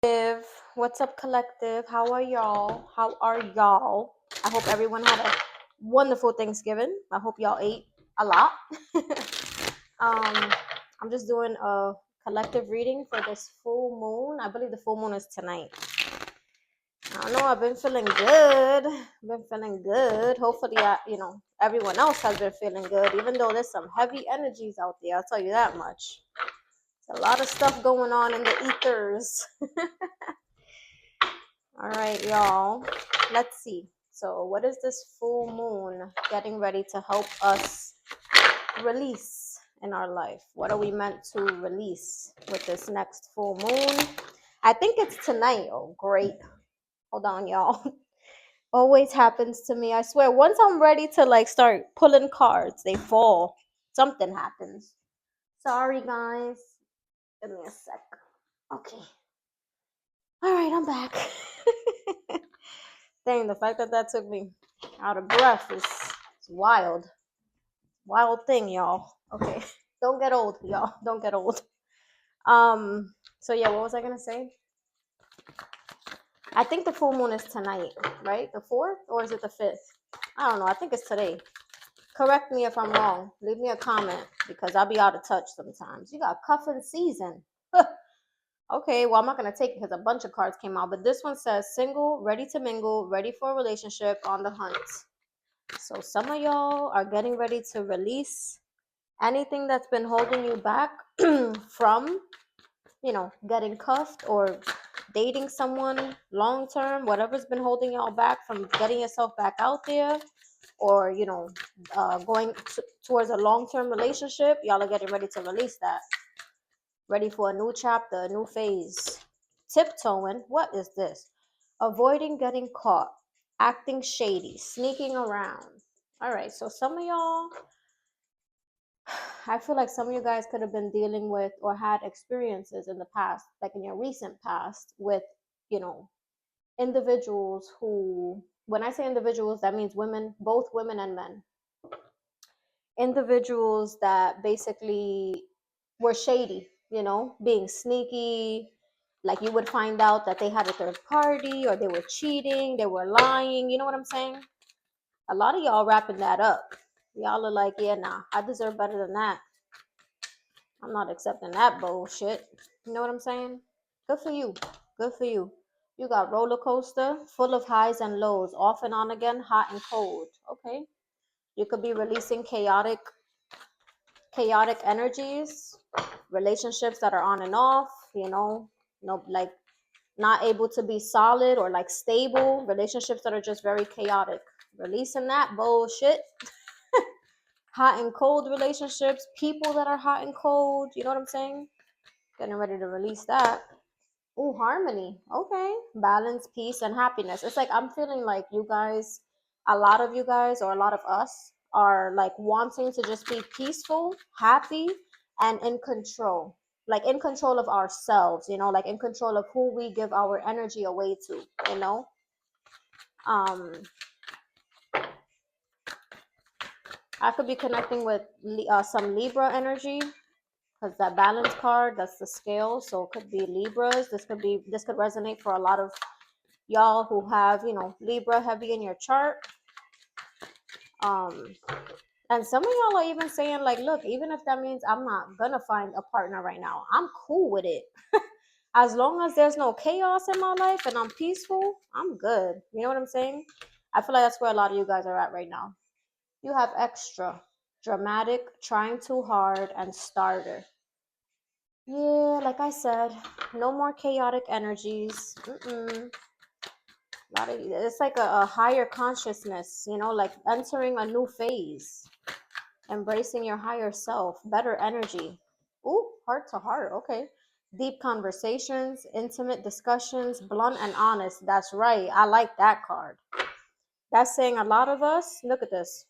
Collective. What's up, collective? How are y'all? How are y'all? I hope everyone had a wonderful Thanksgiving. I hope y'all ate a lot. um, I'm just doing a collective reading for this full moon. I believe the full moon is tonight. I don't know. I've been feeling good. Hopefully, everyone else has been feeling good, even though there's some heavy energies out there. I'll tell you that much. There's a lot of stuff going on in the ethers. All right, y'all. Let's see. So, what is this full moon getting ready to help us release in our life? What are we meant to release with this next full moon? I think it's tonight. Oh, great. Hold on, y'all. Always happens to me. I swear, once I'm ready to start pulling cards, they fall. Something happens. Sorry, guys. Give me a sec. Okay. All right, I'm back. Dang, the fact that that took me out of breath is wild. Wild thing, y'all. Okay. Don't get old, y'all. Don't get old. So yeah, what was I gonna say? I think the full moon is tonight, right? The 4th, or is it the 5th? I don't know. I think it's today. Correct me if I'm wrong. Leave me a comment because I'll be out of touch sometimes. You got cuffing season. Okay, well, I'm not going to take it because a bunch of cards came out, but this one says single, ready to mingle, ready for a relationship, on the hunt. So some of y'all are getting ready to release anything that's been holding you back from, getting cuffed or dating someone long term, whatever's been holding y'all back from getting yourself back out there, or, going towards a long term relationship. Y'all are getting ready to release that. Ready for a new chapter, a new phase. Tiptoeing. What is this? Avoiding getting caught, acting shady, sneaking around. All right, so some of y'all, I feel like some of you guys could have been dealing with or had experiences in the past, like in your recent past, with, you know, individuals who, when I say individuals, that means women, both women and men. Individuals that basically were shady, being sneaky. Like you would find out that they had a third party, or they were cheating, they were lying. You know what I'm saying? A lot of y'all wrapping that up. Y'all are like, yeah, nah, I deserve better than that. I'm not accepting that bullshit. You know what I'm saying? Good for you. Good for you. You got roller coaster full of highs and lows, off and on again, hot and cold. Okay. You could be releasing chaotic energies, relationships that are on and off, no, like not able to be solid or like stable, relationships that are just very chaotic. Releasing that bullshit. Hot and cold relationships, people that are hot and cold, you know what I'm saying? Getting ready to release that. Ooh, harmony. Okay. Balance, peace, and happiness. It's like I'm feeling like you guys, a lot of you guys, or a lot of us, are like wanting to just be peaceful, happy, and in control. Like in control of ourselves, like in control of who we give our energy away to, you know? Um, I could be connecting with some Libra energy, because that balance card, that's the scale. So it could be Libras. This could resonate for a lot of y'all who have, Libra heavy in your chart. um and some of y'all are even saying like, look, even if that means I'm not gonna find a partner right now, I'm cool with it. As long as there's no chaos in my life and I'm peaceful, I'm good. You know what I'm saying? I feel like that's where a lot of you guys are at right now. You have extra, dramatic, trying too hard, and starter. Yeah, like I said, no more chaotic energies. It's like a higher consciousness, like entering a new phase, embracing your higher self, better energy. Ooh, heart to heart. Okay. Deep conversations, intimate discussions, blunt and honest. That's right. I like that card. That's saying a lot of us, look at this.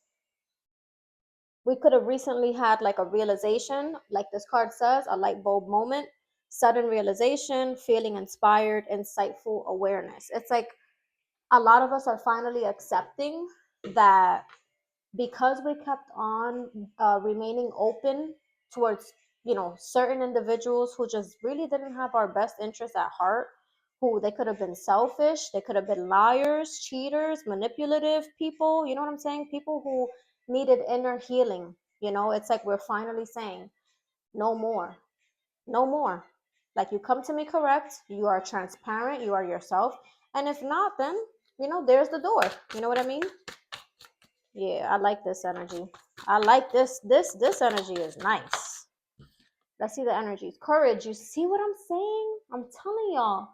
We could have recently had like a realization, like this card says, a light bulb moment, sudden realization, feeling inspired, insightful awareness. It's like a lot of us are finally accepting that because we kept on remaining open towards, certain individuals who just really didn't have our best interests at heart, who they could have been selfish, they could have been liars, cheaters, manipulative people, you know what I'm saying? People who needed inner healing. It's like we're finally saying no more. No more. Like, you come to me correct, you are transparent, you are yourself. And if not, then, there's the door. You know what I mean? Yeah, I like this energy. I like this energy is nice. Let's see the energies. Courage. You see what I'm saying? I'm telling y'all.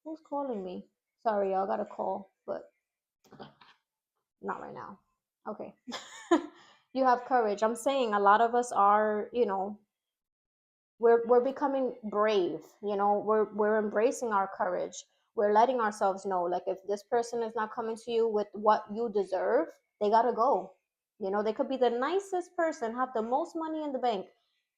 Who's calling me? Sorry, y'all got a call, but not right now. Okay. You have courage. I'm saying a lot of us are, we're becoming brave. We're embracing our courage. We're letting ourselves know, like, if this person is not coming to you with what you deserve, they gotta go. They could be the nicest person, have the most money in the bank.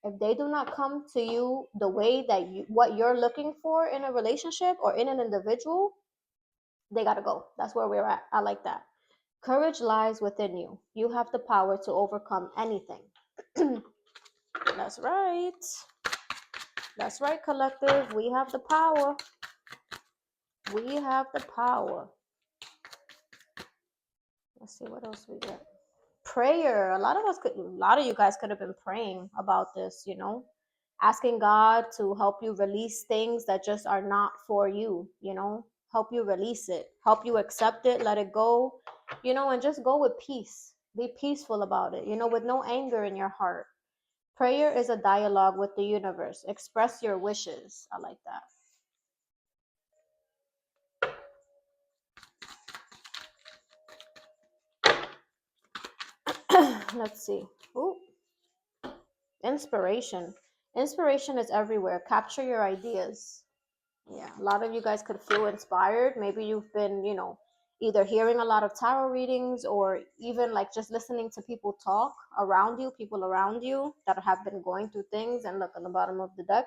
If they do not come to you the way that what you're looking for in a relationship or in an individual, they gotta go. That's where we're at. I like that. Courage lies within you. You have the power to overcome anything. That's right. That's right, collective. We have the power. We have the power. Let's see what else we get. Prayer. A lot of you guys could have been praying about this, asking God to help you release things that just are not for you, help you release it, help you accept it, let it go, and just go with peace. Be peaceful about it, with no anger in your heart. Prayer is a dialogue with the universe. Express your wishes. I like that. Let's see. Ooh. Inspiration. Inspiration is everywhere. Capture your ideas. Yeah, a lot of you guys could feel inspired. Maybe you've been, either hearing a lot of tarot readings or even like just listening to people talk around you, people around you that have been going through things. And look on the bottom of the deck,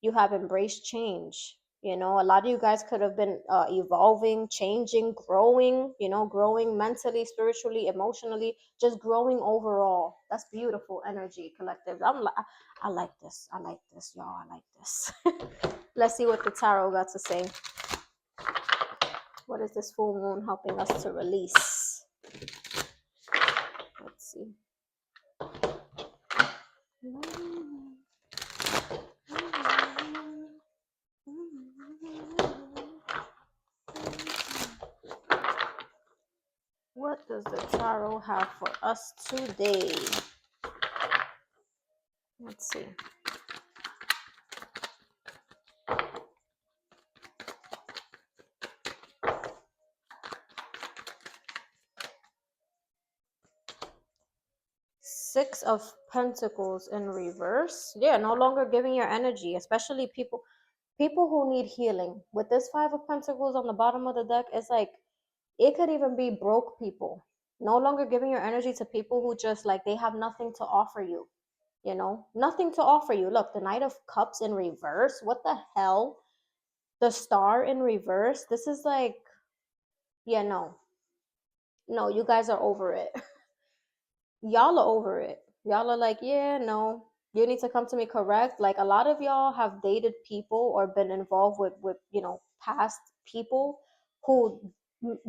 you have embraced change. A lot of you guys could have been evolving, changing, growing, growing mentally, spiritually, emotionally, just growing overall. That's beautiful energy, collective. I like this. I like this, y'all. I like this. Let's see what the tarot got to say. What is this full moon helping us to release? Let's see. What does the tarot have for us today? Let's see. Six of Pentacles in reverse. Yeah, no longer giving your energy, especially people who need healing. With this Five of Pentacles on the bottom of the deck, it's like it could even be broke people. No longer giving your energy to people who just like they have nothing to offer you. Nothing to offer you. Look, the Knight of Cups in reverse. What the hell? The Star in reverse. This is like, yeah, no, you guys are over it. Y'all are over it. Y'all are like, yeah, no, you need to come to me correct. Like, a lot of y'all have dated people or been involved with past people who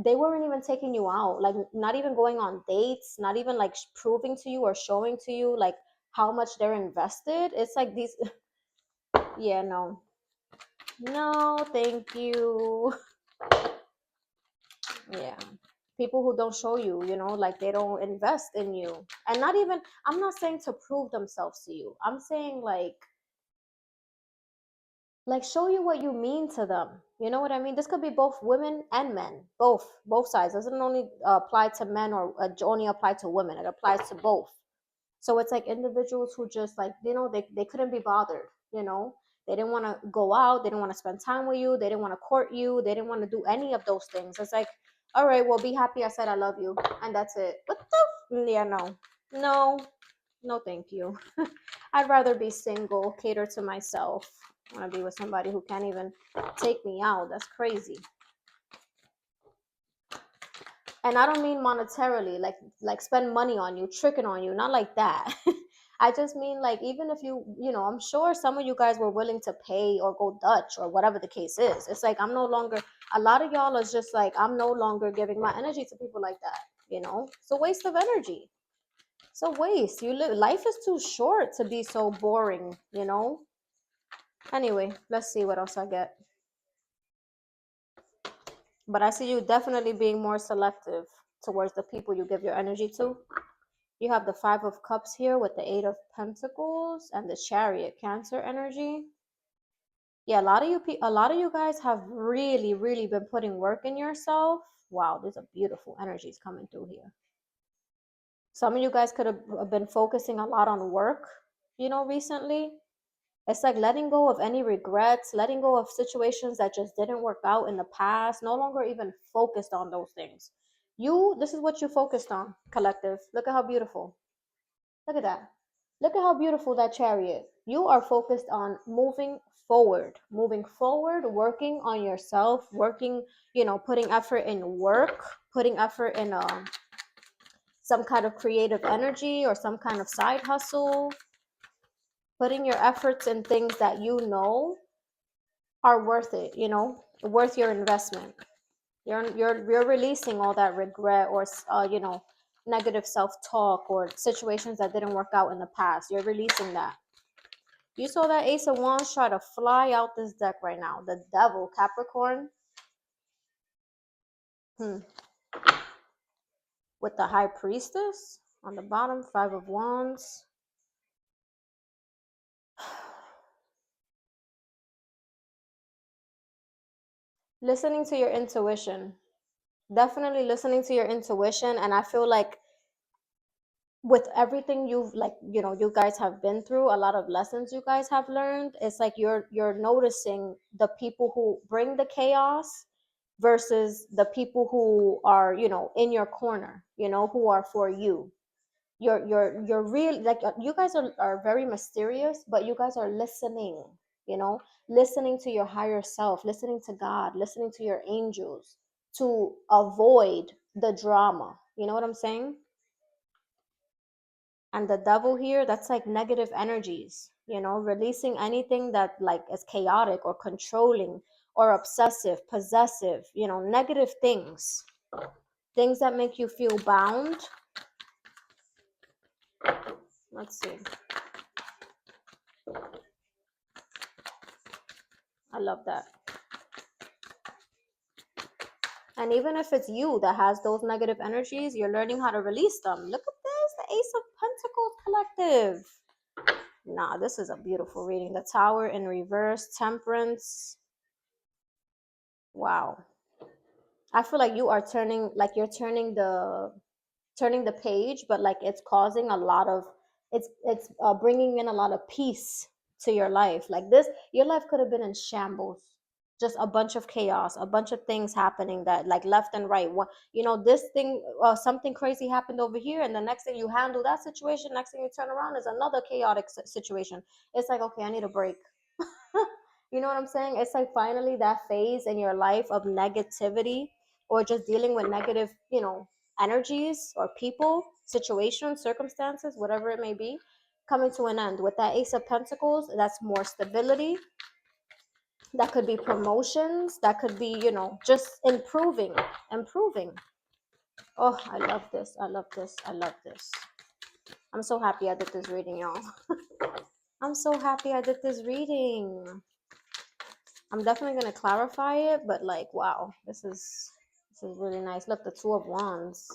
they weren't even taking you out, like not even going on dates, not even like proving to you or showing to you like how much they're invested. It's like these yeah, no, thank you. Yeah, people who don't show you, like they don't invest in you. And not even, I'm not saying to prove themselves to you, I'm saying like show you what you mean to them. You know what I mean? This could be both women and men, both sides. It doesn't only apply to men or only apply to women. It applies to both. So it's like individuals who just like, they couldn't be bothered, they didn't want to go out, they didn't want to spend time with you, they didn't want to court you, they didn't want to do any of those things. It's like, all right, well, be happy I said I love you, and that's it. What the yeah, no, no, thank you. I'd rather be single, cater to myself. I want to be with somebody who can't even take me out. That's crazy. And I don't mean monetarily, like spend money on you, tricking on you, not like that. I just mean like even if I'm sure some of you guys were willing to pay or go Dutch or whatever the case is. It's like I'm no longer a lot of y'all is just like I'm no longer giving my energy to people like that. It's a waste of energy. It's a waste. Life is too short to be so boring. Anyway, let's see what else I get. But I see you definitely being more selective towards the people you give your energy to. You have the Five of Cups here with the Eight of Pentacles and the Chariot, Cancer energy. Yeah, a lot of you guys have really, really been putting work in yourself. Wow, there's a beautiful energies coming through here. Some of you guys could have been focusing a lot on work, recently. It's like letting go of any regrets, letting go of situations that just didn't work out in the past, no longer even focused on those things. This is what you focused on, collective. Look at how beautiful. Look at that. Look at how beautiful that chariot. You are focused on moving forward, working on yourself, working, putting effort in work, putting effort in some kind of creative energy or some kind of side hustle, putting your efforts in things that you know are worth it, worth your investment. You're releasing all that regret or negative self-talk or situations that didn't work out in the past. You're releasing that. You saw that Ace of Wands try to fly out this deck right now. The Devil, Capricorn. Hmm. With the High Priestess on the bottom, Five of Wands. Listening to your intuition. Definitely listening to your intuition. And I feel like with everything you guys have been through, a lot of lessons you guys have learned, it's like you're noticing the people who bring the chaos versus the people who are in your corner, who are for you. You're really like you guys are very mysterious, but you guys are you know listening to your higher self, listening to God, listening to your angels to avoid the drama. You know what I'm saying? And the Devil here, that's like negative energies, releasing anything that like is chaotic or controlling or obsessive, possessive, negative things that make you feel bound. Let's see. I love that. And even if it's you that has those negative energies, you're learning how to release them. Look at this, the Ace of Pentacles collective. Nah, this is a beautiful reading. The Tower in reverse, Temperance. Wow. I feel like you're turning the page, but like it's causing a lot of it's bringing in a lot of peace to your life. Like this, your life could have been in shambles, just a bunch of chaos, a bunch of things happening that like left and right. This thing, something crazy happened over here, and the next thing you handle that situation, next thing you turn around is another chaotic situation. It's like, okay, I need a break. You know what I'm saying? It's like finally that phase in your life of negativity or just dealing with negative, energies or people, situations, circumstances, whatever it may be, coming to an end. With that Ace of Pentacles, that's more stability. That could be promotions. That could be, just improving. Oh, I love this. I love this. I love this. I'm so happy I did this reading, y'all. I'm so happy I did this reading. I'm definitely gonna clarify it, but like, wow, this is really nice. Look, the Two of Wands,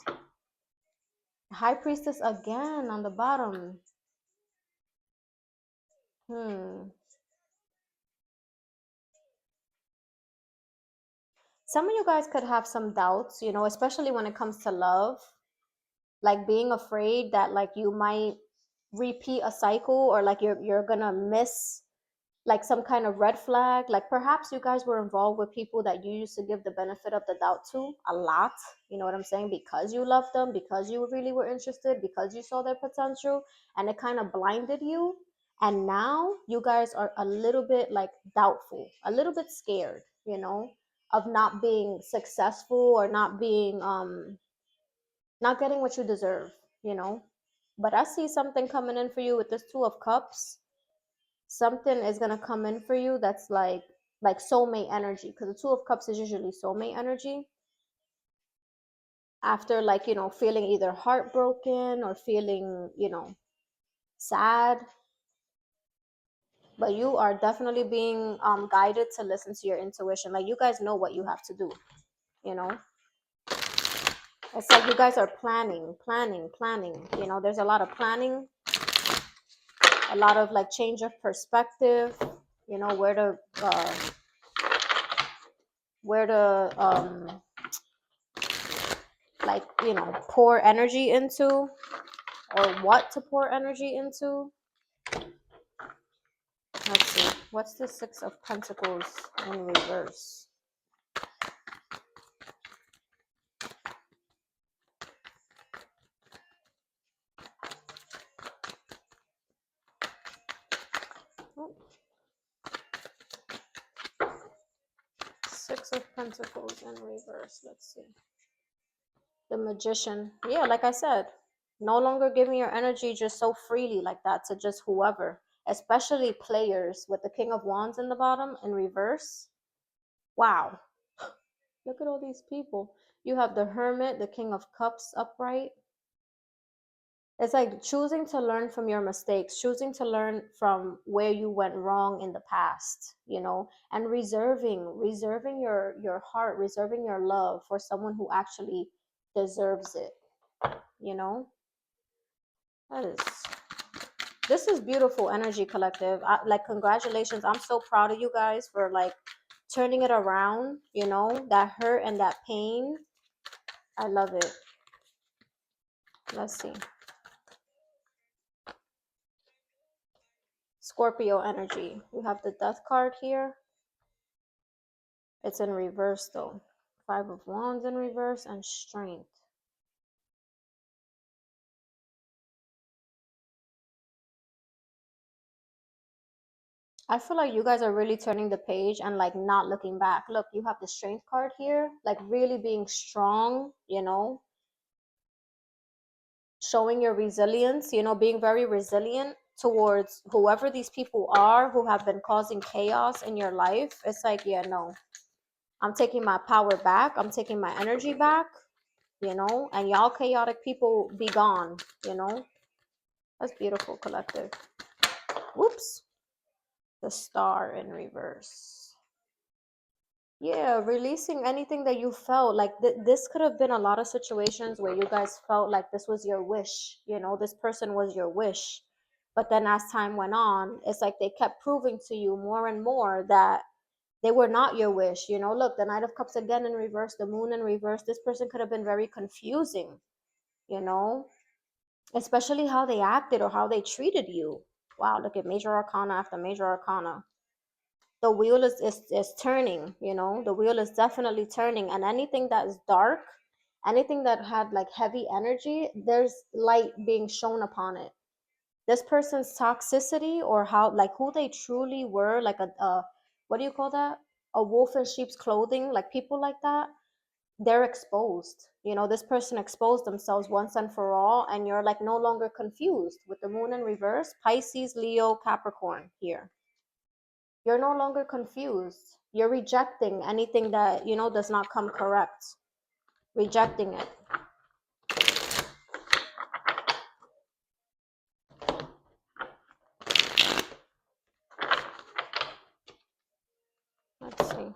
High Priestess again on the bottom. Some of you guys could have some doubts, especially when it comes to love, like being afraid that like you might repeat a cycle or like you're gonna miss like some kind of red flag. Like perhaps you guys were involved with people that you used to give the benefit of the doubt to a lot. You know what I'm saying? Because you loved them, because you really were interested, because you saw their potential, and it kind of blinded you. And now you guys are a little bit like doubtful, a little bit scared, of not being successful or not getting what you deserve, you know? But I see something coming in for you with this Two of Cups. Something is gonna come in for you that's like soulmate energy, because the Two of Cups is usually soulmate energy. After, like, feeling either heartbroken or feeling, sad, but you are definitely being guided to listen to your intuition. Like, you guys know what you have to do, you know. It's like you guys are planning. There's a lot of planning, a lot of like change of perspective, where to where to like, pour energy into, or what to pour energy into. Let's see, what's the Six of Pentacles in reverse? Oh, Six of Pentacles in reverse. Let's see. The Magician. Yeah, like I said, no longer giving your energy just so freely like that to just whoever, especially players with the King of Wands in the bottom in reverse. Wow. Look at all these people. You have the Hermit, the King of Cups upright. It's like choosing to learn from your mistakes, choosing to learn from where you went wrong in the past, and reserving your heart, reserving your love for someone who actually deserves it, you know? That is This is beautiful energy, collective. Like, congratulations. I'm so proud of you guys for like turning it around, that hurt and that pain. I love it. Let's see. Scorpio energy. We have the Death card here. It's in reverse though. Five of Wands in reverse and Strength. I feel like you guys are really turning the page and like not looking back. Look, you have the Strength card here, like really being strong, showing your resilience, being very resilient towards whoever these people are who have been causing chaos in your life. It's like, yeah, no, I'm taking my power back. I'm taking my energy back, and y'all chaotic people be gone, That's beautiful, collective. Whoops. The Star in reverse. Yeah, releasing anything that you felt like this could have been a lot of situations where you guys felt like this was your wish, this person was your wish. But then as time went on, it's like they kept proving to you more and more that they were not your wish. Look, the Knight of Cups again in reverse, the Moon in reverse. This person could have been very confusing, you know, especially how they acted or how they treated you. Wow, look at Major Arcana after Major Arcana. The wheel is turning, the wheel is definitely turning, and anything that is dark, anything that had like heavy energy, there's light being shown upon it. This person's toxicity, or how, like, who they truly were, like a what do you call that, a wolf in sheep's clothing, like people like that, they're exposed. This person exposed themselves once and for all, and you're like no longer confused with the Moon in reverse, Pisces, Leo, Capricorn here. You're no longer confused. You're rejecting anything that, does not come correct. Rejecting it. Let's see.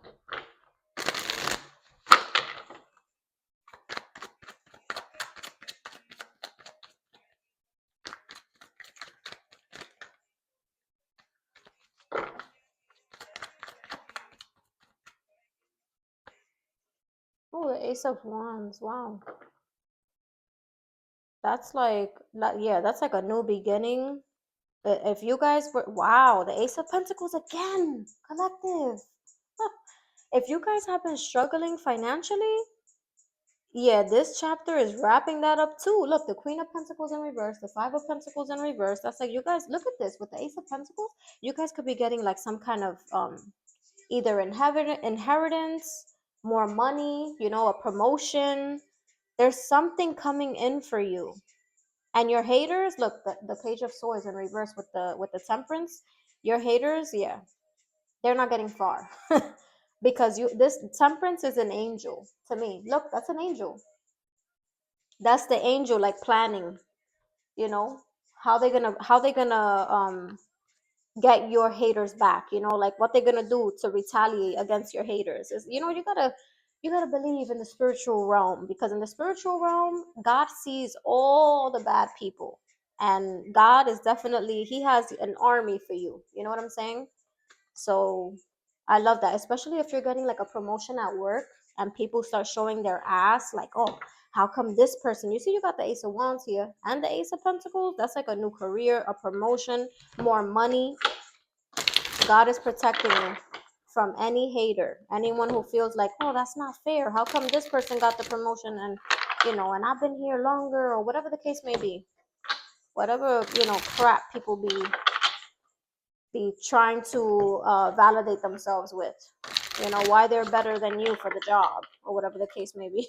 Oh, the Ace of Wands. Wow. That's like, yeah, that's like a new beginning. If you guys were, wow, the Ace of Pentacles again, collective. If you guys have been struggling financially, yeah, this chapter is wrapping that up too. Look, the Queen of Pentacles in reverse, the Five of Pentacles in reverse. That's like, you guys, look at this with the Ace of Pentacles. You guys could be getting like some kind of either inheritance, more money, a promotion. There's something coming in for you. And your haters, look, the page of swords in reverse with the temperance, your haters, yeah, they're not getting far. Because you this temperance is an angel to me. Look, that's an angel. That's the angel like planning, you know, how they gonna get your haters back, you know, like what they're gonna do to retaliate against your haters. Is, you know, you gotta believe in the spiritual realm, because in the spiritual realm God sees all the bad people, and God is definitely, he has an army for you, you know what I'm saying? So I love that, especially if you're getting like a promotion at work and people start showing their ass, like, oh, how come this person? You see, you got the Ace of Wands here and the Ace of Pentacles. That's like a new career, a promotion, more money. God is protecting you from any hater, anyone who feels like, oh, that's not fair. How come this person got the promotion and, you know, and I've been here longer, or whatever the case may be. Whatever, you know, crap people be trying to validate themselves with, you know, why they're better than you for the job or whatever the case may be.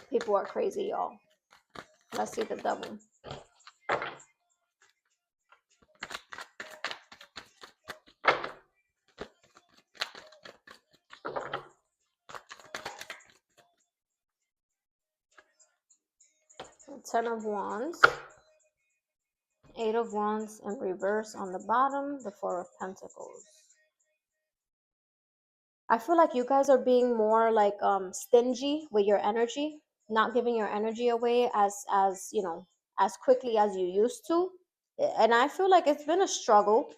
People are crazy, y'all. Let's see the devil. 10 of Wands, 8 of Wands in reverse on the bottom, the 4 of Pentacles. I feel like you guys are being more like stingy with your energy, not giving your energy away as you know, as quickly as you used to. And I feel like it's been a struggle.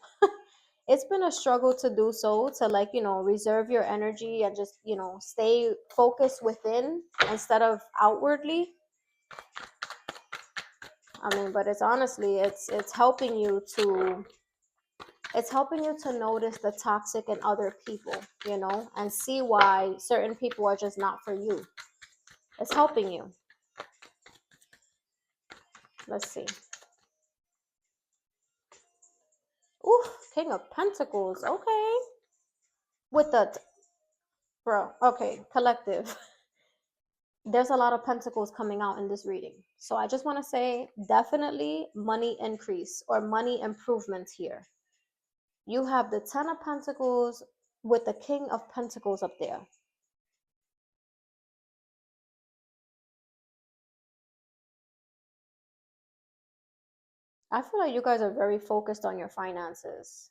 It's been a struggle to do so, to like, you know, reserve your energy and just, you know, stay focused within instead of outwardly. I mean, but it's honestly, it's helping you to, it's helping you to notice the toxic in other people, you know, and see why certain people are just not for you. It's helping you. Let's see. Ooh, King of Pentacles. Okay. With the bro. Okay, collective. There's a lot of pentacles coming out in this reading. So I just want to say definitely money increase or money improvements here. You have the 10 of Pentacles with the King of Pentacles up there. I feel like you guys are very focused on your finances.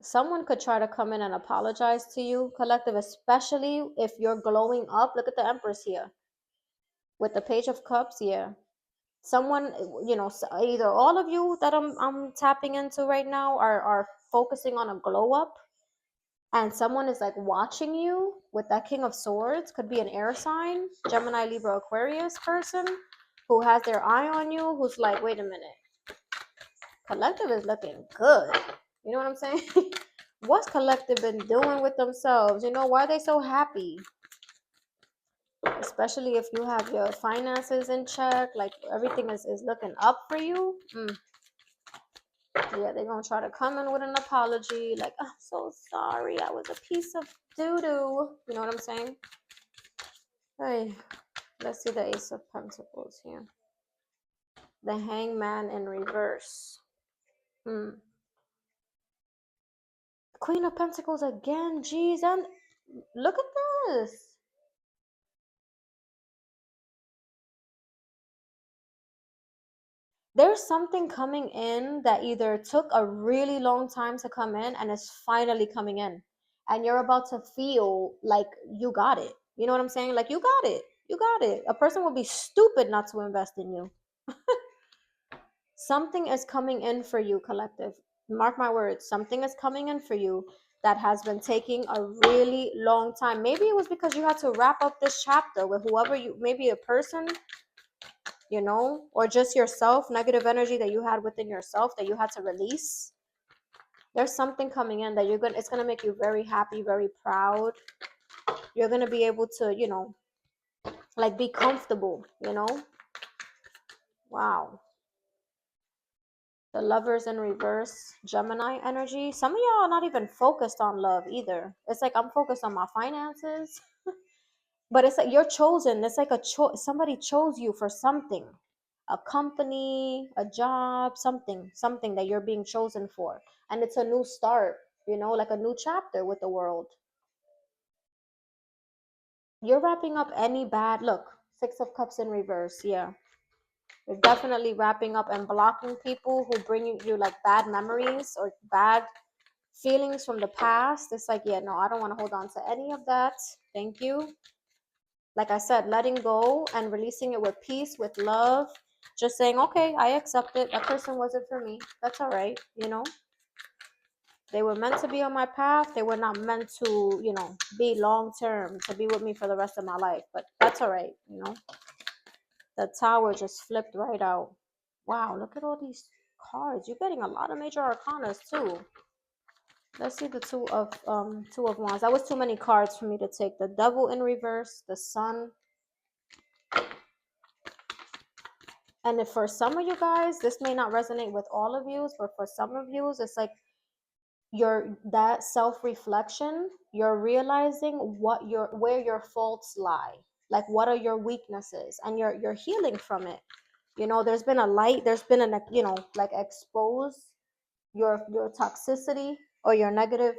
Someone could try to come in and apologize to you, collective, especially if you're glowing up. Look at the Empress here with the Page of Cups. Yeah. Someone, you know, either all of you that I'm tapping into right now are focusing on a glow up, and someone is like watching you with that King of Swords. Could be an air sign, Gemini, Libra, Aquarius person who has their eye on you, who's like, wait a minute, collective is looking good. You know what I'm saying? What's collective been doing with themselves? You know, why are they so happy? Especially if you have your finances in check, like everything is looking up for you. Yeah, they're gonna try to come in with an apology, like, I'm so sorry, I was a piece of doo-doo. You know what I'm saying? Hey, let's see the Ace of Pentacles here. The Hangman in reverse. Queen of Pentacles again. Jeez, and look at this. There's something coming in that either took a really long time to come in and is finally coming in. And you're about to feel like you got it. You know what I'm saying? Like, you got it. You got it. A person would be stupid not to invest in you. Something is coming in for you, collective. Mark my words. Something is coming in for you that has been taking a really long time. Maybe it was because you had to wrap up this chapter with whoever you, maybe a person, you know, or just yourself, negative energy that you had within yourself that you had to release. There's something coming in that it's gonna make you very happy, very proud. You're gonna be able to, you know, like be comfortable, you know. Wow. The Lovers in reverse, Gemini energy. Some of y'all are not even focused on love either. It's like, I'm focused on my finances. But it's like you're chosen. It's like a somebody chose you for something, a company, a job, something that you're being chosen for, and it's a new start, like a new chapter with the world. You're wrapping up any bad look. Six of Cups in reverse. Yeah, you're definitely wrapping up and blocking people who bring you like bad memories or bad feelings from the past. It's like, yeah, no, I don't want to hold on to any of that. Thank you. Like I said, letting go and releasing it with peace, with love, just saying, okay, I accept it. That person wasn't for me. That's all right. They were meant to be on my path. They were not meant to, be long term, to be with me for the rest of my life. But that's all right. The tower just flipped right out. Wow, look at all these cards. You're getting a lot of major arcanas too. Let's see the two of wands. That was too many cards for me to take. The devil in reverse, the sun. And if for some of you guys, this may not resonate with all of you, but for some of you, it's like that self-reflection, you're realizing where your faults lie. Like what are your weaknesses? And you're healing from it. There's been a light, there's been an, like expose your toxicity or your negative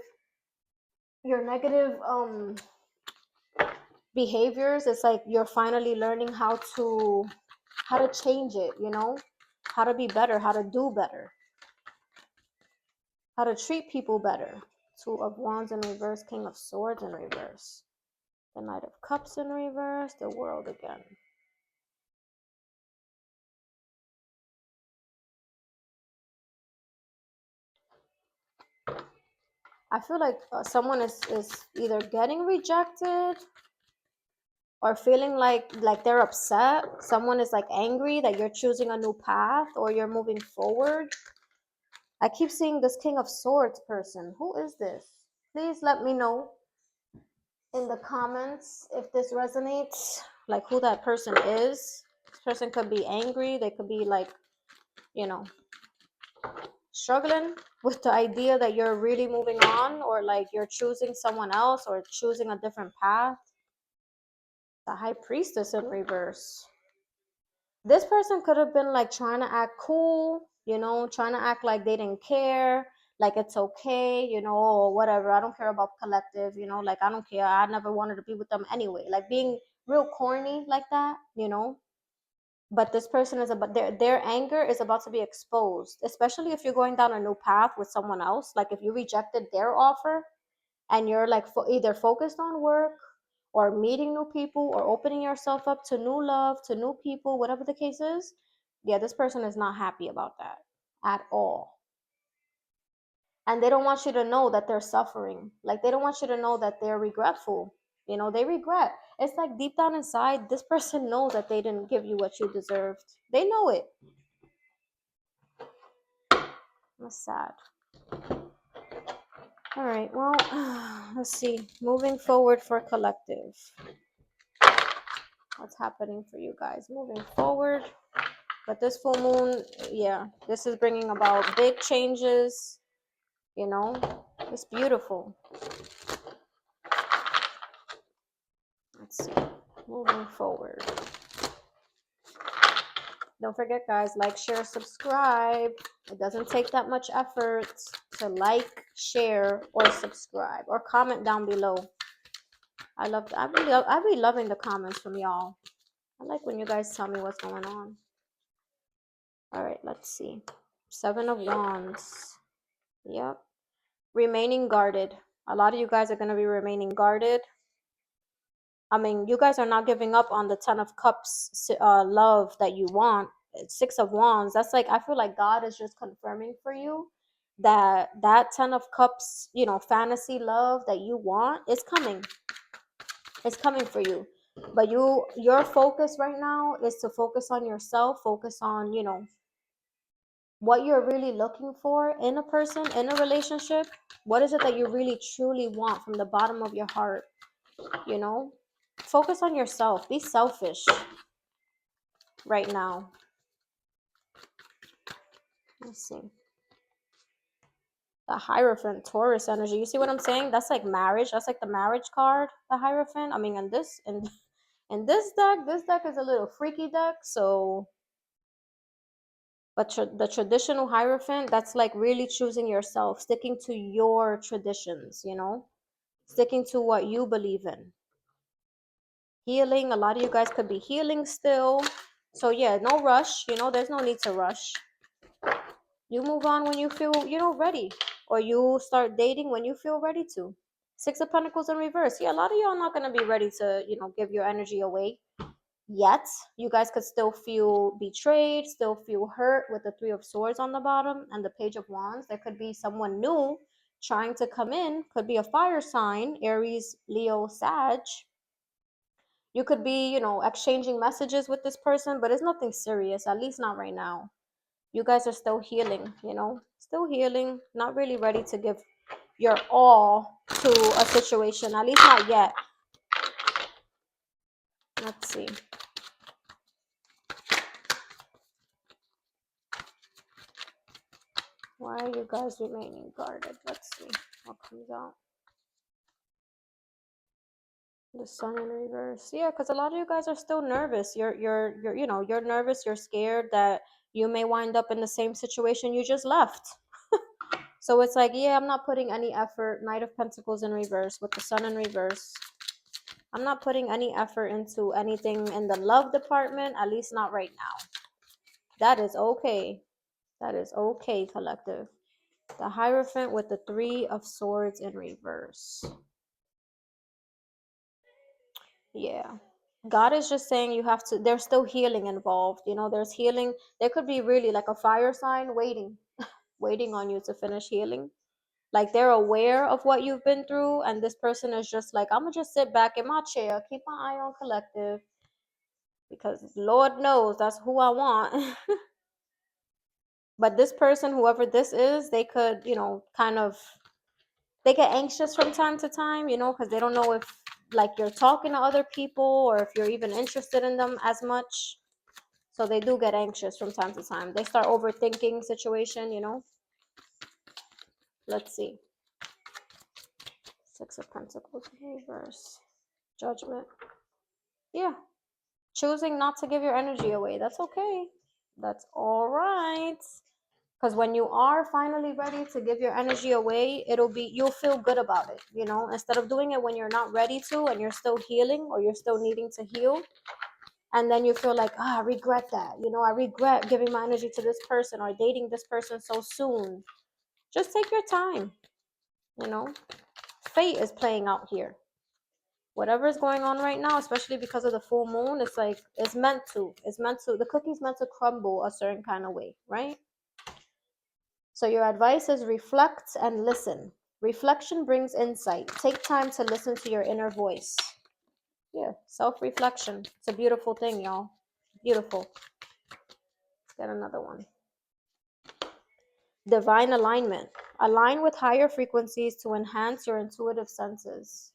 behaviors. It's like you're finally learning how to change it, how to be better, how to do better, how to treat people better. Two of Wands in reverse, King of Swords in reverse, the Knight of Cups in reverse, the World again. I feel like someone is either getting rejected or feeling like they're upset. Someone is like angry that you're choosing a new path or you're moving forward. I keep seeing this King of Swords person. Who is this? Please let me know in the comments if this resonates, like who that person is. This person could be angry. They could be like, you know, struggling with the idea that you're really moving on, or like you're choosing someone else or choosing a different path. The High Priestess in reverse. This person could have been like trying to act cool, trying to act like they didn't care, like it's okay, or whatever. I don't care about collective, like I don't care. I never wanted to be with them anyway. Like being real corny like that. But this person is about their anger is about to be exposed, especially if you're going down a new path with someone else. Like if you rejected their offer and you're like either focused on work or meeting new people or opening yourself up to new love, to new people, whatever the case is, yeah, this person is not happy about that at all. And they don't want you to know that they're suffering. Like they don't want you to know that they're regretful. They regret. It's like deep down inside, this person knows that they didn't give you what you deserved. They know it. That's sad. All right, well, let's see. Moving forward for collective. What's happening for you guys moving forward? But this full moon, yeah, this is bringing about big changes. It's beautiful. Let's see. Moving forward. Don't forget, guys, like, share, subscribe. It doesn't take that much effort to like, share, or subscribe, or comment down below. I be loving the comments from y'all. I like when you guys tell me what's going on. All right, let's see. Seven of Wands. Yep. Remaining guarded. A lot of you guys are going to be remaining guarded. I mean, you guys are not giving up on the Ten of Cups love that you want. Six of Wands. That's like, I feel like God is just confirming for you that Ten of Cups, fantasy love that you want is coming. It's coming for you. But your focus right now is to focus on yourself, focus on, what you're really looking for in a person, in a relationship. What is it that you really truly want from the bottom of your heart? Focus on yourself. Be selfish right now. Let's see. The Hierophant, Taurus energy. You see what I'm saying? That's like marriage. That's like the marriage card, the Hierophant. I mean, in this deck is a little freaky deck. So, but the traditional Hierophant, that's like really choosing yourself, sticking to your traditions, sticking to what you believe in. Healing. A lot of you guys could be healing still. So yeah, no rush. There's no need to rush. You move on when you feel, ready. Or you start dating when you feel ready to. Six of Pentacles in reverse. Yeah, a lot of y'all not going to be ready to, give your energy away yet. You guys could still feel betrayed, still feel hurt with the Three of Swords on the bottom and the Page of Wands. There could be someone new trying to come in. Could be a fire sign, Aries, Leo, Sag. You could be, exchanging messages with this person, but it's nothing serious, at least not right now. You guys are still healing, still healing, not really ready to give your all to a situation, at least not yet. Let's see. Why are you guys remaining guarded? Let's see what comes out. The Sun in reverse. Yeah, because a lot of you guys are still nervous. You're nervous. You're scared that you may wind up in the same situation you just left. So it's like, yeah, I'm not putting any effort. Knight of Pentacles in reverse with the Sun in reverse. I'm not putting any effort into anything in the love department, at least not right now. That is okay. That is okay, collective. The Hierophant with the Three of Swords in reverse. Yeah. God is just saying you have to, there's still healing involved. There's healing. There could be really like a fire sign waiting on you to finish healing. Like they're aware of what you've been through, and this person is just like, I'm gonna just sit back in my chair, keep my eye on collective, because Lord knows that's who I want. But this person, whoever this is, they could, they get anxious from time to time, because they don't know if like you're talking to other people or if you're even interested in them as much. So they do get anxious from time to time. They start overthinking situation, Let's see. Six of Pentacles reverse. Judgment. Yeah. Choosing not to give your energy away. That's okay. That's all right. Because when you are finally ready to give your energy away, you'll feel good about it, instead of doing it when you're not ready to and you're still healing or you're still needing to heal. And then you feel like, I regret that. I regret giving my energy to this person or dating this person so soon. Just take your time. Fate is playing out here. Whatever is going on right now, especially because of the full moon, it's like it's meant to. The cookie's meant to crumble a certain kind of way, right? So your advice is reflect and listen. Reflection brings insight. Take time to listen to your inner voice. Yeah, self-reflection. It's a beautiful thing, y'all. Beautiful. Let's get another one. Divine alignment. Align with higher frequencies to enhance your intuitive senses.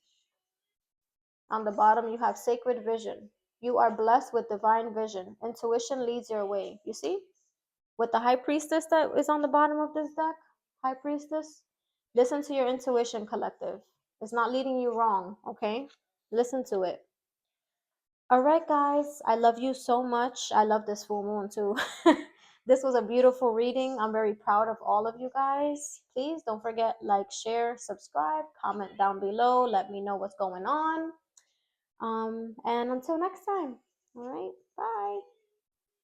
On the bottom, you have sacred vision. You are blessed with divine vision. Intuition leads your way. You see? With the high priestess that is on the bottom of this deck, high priestess, listen to your intuition, collective. It's not leading you wrong, okay? Listen to it. All right, guys, I love you so much. I love this full moon too. This was a beautiful reading. I'm very proud of all of you guys. Please don't forget, like, share, subscribe, comment down below. Let me know what's going on. And until next time. All right, bye.